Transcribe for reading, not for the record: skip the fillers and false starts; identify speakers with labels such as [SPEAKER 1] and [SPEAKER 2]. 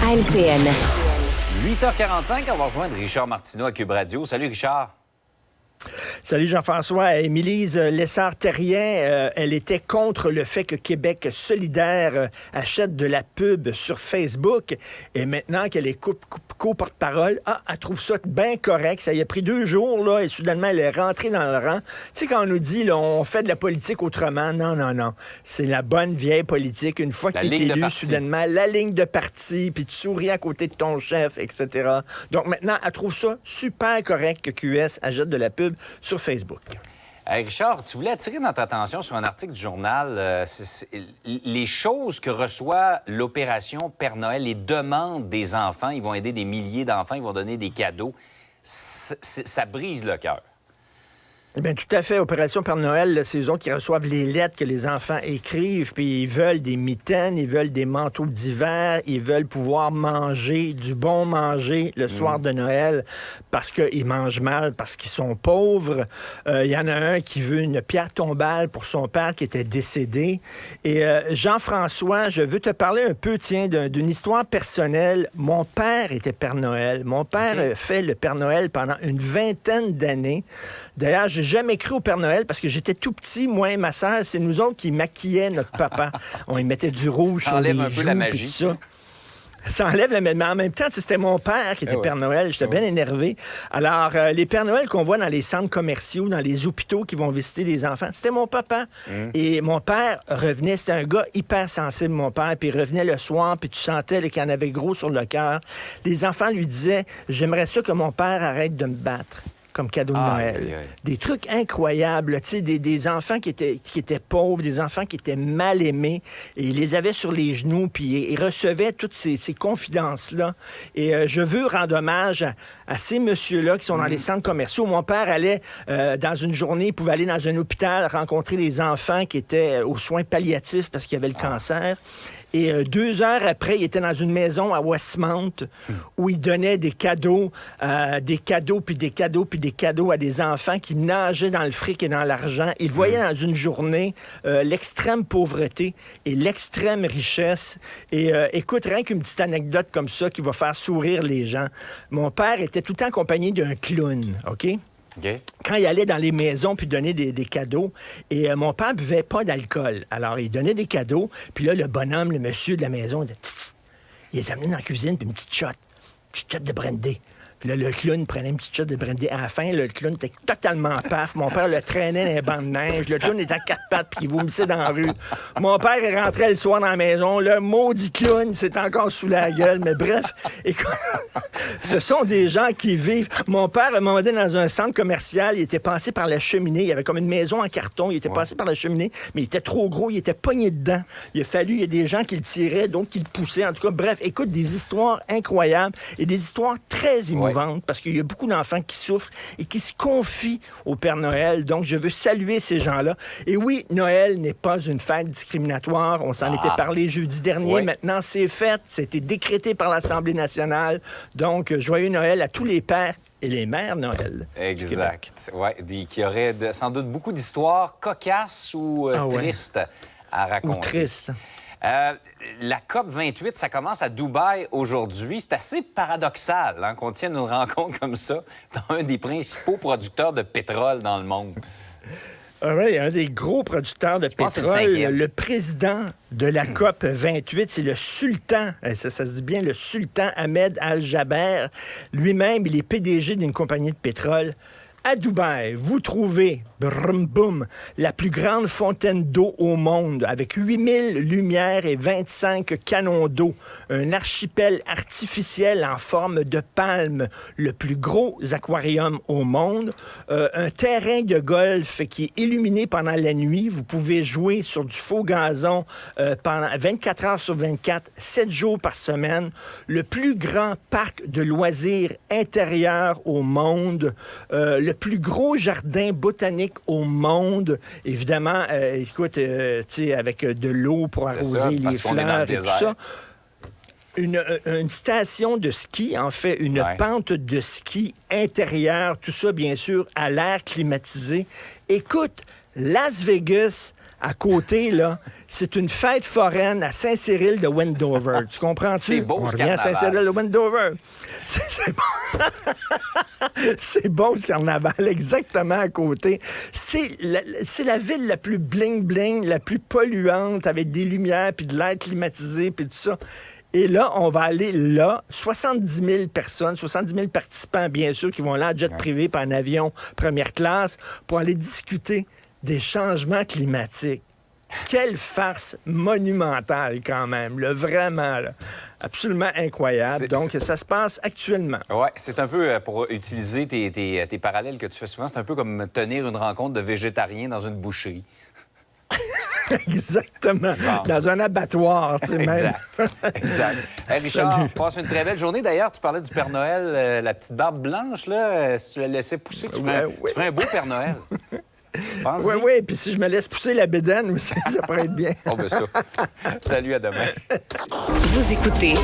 [SPEAKER 1] à LCN.
[SPEAKER 2] 8h45, on va rejoindre Richard Martineau à Cube Radio. Salut Richard.
[SPEAKER 3] Salut Jean-François. Émilise Lessard-Terrien, elle était contre le fait que Québec solidaire achète de la pub sur Facebook. Et maintenant qu'elle est co-porte-parole, elle trouve ça bien correct. Ça y a pris 2 jours, là, et soudainement, elle est rentrée dans le rang. Tu sais, quand on nous dit, là, on fait de la politique autrement, non. C'est la bonne vieille politique. Une fois que tu es élu, soudainement, la ligne de parti, puis tu souris à côté de ton chef, etc. Donc maintenant, elle trouve ça super correct que QS achète de la pub sur Facebook.
[SPEAKER 2] Richard, tu voulais attirer notre attention sur un article du journal, les choses que reçoit l'opération Père Noël, les demandes des enfants. Ils vont aider des milliers d'enfants, ils vont donner des cadeaux. Ça brise le cœur.
[SPEAKER 3] Bien, tout à fait. Opération Père Noël, c'est eux autres qui reçoivent les lettres que les enfants écrivent, puis ils veulent des mitaines, ils veulent des manteaux d'hiver, ils veulent pouvoir manger, du bon manger le soir de Noël, parce qu'ils mangent mal, parce qu'ils sont pauvres. Il y en a un qui veut une pierre tombale pour son père qui était décédé. Et Jean-François, je veux te parler un peu, tiens, d'une histoire personnelle. Mon père était Père Noël. Mon père fait le Père Noël pendant une 20aine d'années. D'ailleurs, j'ai jamais cru au Père Noël parce que j'étais tout petit, moi et ma sœur, c'est nous autres qui maquillaient notre papa. On y mettait du rouge sur les joues. Ça enlève un peu la magie. Ça enlève la magie. Mais en même temps, c'était mon père qui était Père Noël. J'étais bien énervé. Alors, les Pères Noël qu'on voit dans les centres commerciaux, dans les hôpitaux qui vont visiter les enfants, c'était mon papa. Et mon père revenait, c'était un gars hyper sensible, mon père, puis il revenait le soir, puis tu sentais qu'il en avait gros sur le cœur. Les enfants lui disaient, j'aimerais ça que mon père arrête de me battre. Comme cadeau de Noël. Des trucs incroyables, tu sais, des enfants qui étaient pauvres, des enfants qui étaient mal aimés, et ils les avaient sur les genoux, puis ils recevaient toutes ces confidences-là. Et je veux rendre hommage à ces messieurs-là qui sont dans les centres commerciaux. Mon père allait, dans une journée, il pouvait aller dans un hôpital, rencontrer des enfants qui étaient aux soins palliatifs parce qu'il y avait le cancer. Et 2 heures après, il était dans une maison à Westmount où il donnait des cadeaux, puis des cadeaux à des enfants qui nageaient dans le fric et dans l'argent. Il voyait dans une journée l'extrême pauvreté et l'extrême richesse. Et écoute, rien qu'une petite anecdote comme ça qui va faire sourire les gens. Mon père était tout le temps accompagné d'un clown, OK? Quand il allait dans les maisons puis donner des cadeaux, et mon père buvait pas d'alcool. Alors, il donnait des cadeaux, puis là, le bonhomme, le monsieur de la maison, il les amenait dans la cuisine, puis une petite shot de brandy. Puis là, le clown prenait une petite shot de brandy. À la fin, le clown était totalement paf. Mon père le traînait dans les bancs de neige. Le clown était à 4 pattes, puis il vomissait dans la rue. Mon père, il rentrait le soir dans la maison. Le maudit clown, c'est encore sous la gueule. Mais bref, écoute, ce sont des gens qui vivent. Mon père, à un moment donné, dans un centre commercial, il était passé par la cheminée. Il y avait comme une maison en carton. Il était passé par la cheminée, mais il était trop gros. Il était pogné dedans. Il y a des gens qui le tiraient, donc qui le poussaient. En tout cas, bref, écoute, des histoires incroyables et des histoires très émouvantes. Parce qu'il y a beaucoup d'enfants qui souffrent et qui se confient au Père Noël. Donc, je veux saluer ces gens-là. Et oui, Noël n'est pas une fête discriminatoire. On s'en était parlé jeudi dernier. Maintenant, c'est fait. C'était décrété par l'Assemblée nationale. Donc, joyeux Noël à tous les pères et les mères Noël.
[SPEAKER 2] Exact. Oui, qui auraient sans doute beaucoup d'histoires cocasses ou tristes à raconter.
[SPEAKER 3] Ou tristes.
[SPEAKER 2] La COP 28, ça commence à Dubaï aujourd'hui. C'est assez paradoxal qu'on tienne une rencontre comme ça dans un des principaux producteurs de pétrole dans le monde.
[SPEAKER 3] Oui, un des gros producteurs de pétrole. Le président de la COP 28, c'est le sultan, ça se dit bien, le sultan Ahmed Al-Jaber. Lui-même, il est PDG d'une compagnie de pétrole. À Dubaï, vous trouvez, brum, boum, la plus grande fontaine d'eau au monde, avec 8000 lumières et 25 canons d'eau. Un archipel artificiel en forme de palme, le plus gros aquarium au monde. Un terrain de golf qui est illuminé pendant la nuit. Vous pouvez jouer sur du faux gazon pendant 24 heures sur 24, 7 jours par semaine. Le plus grand parc de loisirs intérieur au monde. Le plus gros jardin botanique au monde. Évidemment, écoute, tu sais, avec de l'eau pour arroser les fleurs et tout ça. Une station de ski, en fait, une pente de ski intérieure, tout ça, bien sûr, à l'air climatisé. Écoute, Las Vegas, À côté, là, c'est une fête foraine à Saint-Cyril de Wendover. Tu comprends-tu?
[SPEAKER 2] C'est beau,
[SPEAKER 3] On
[SPEAKER 2] ce
[SPEAKER 3] revient à
[SPEAKER 2] carnaval.
[SPEAKER 3] Saint-Cyril de Wendover. C'est bon. C'est bon, ce carnaval, exactement à côté. C'est la ville la plus bling-bling, la plus polluante, avec des lumières, puis de l'air climatisé, puis tout ça. Et là, on va aller là, 70 000 personnes, 70 000 participants, bien sûr, qui vont là en jet privé, par en avion première classe, pour aller discuter des changements climatiques. Quelle farce monumentale, quand même, là, vraiment, là. Absolument incroyable. Donc, ça se passe actuellement.
[SPEAKER 2] Oui, c'est un peu, pour utiliser tes parallèles que tu fais souvent, c'est un peu comme tenir une rencontre de végétariens dans une boucherie.
[SPEAKER 3] Exactement.
[SPEAKER 2] Genre.
[SPEAKER 3] Dans un abattoir, tu sais, même.
[SPEAKER 2] Exact. Hey, Richard,
[SPEAKER 3] Salut.
[SPEAKER 2] passe une très belle journée. D'ailleurs, tu parlais du Père Noël, la petite barbe blanche, là, si tu la laissais pousser, tu ferais un beau Père Noël. Pense-y.
[SPEAKER 3] Oui, oui. Puis si je me laisse pousser la bédaine aussi, ça pourrait être bien.
[SPEAKER 2] Oh, ben ça. Salut, à demain.
[SPEAKER 1] Vous écoutez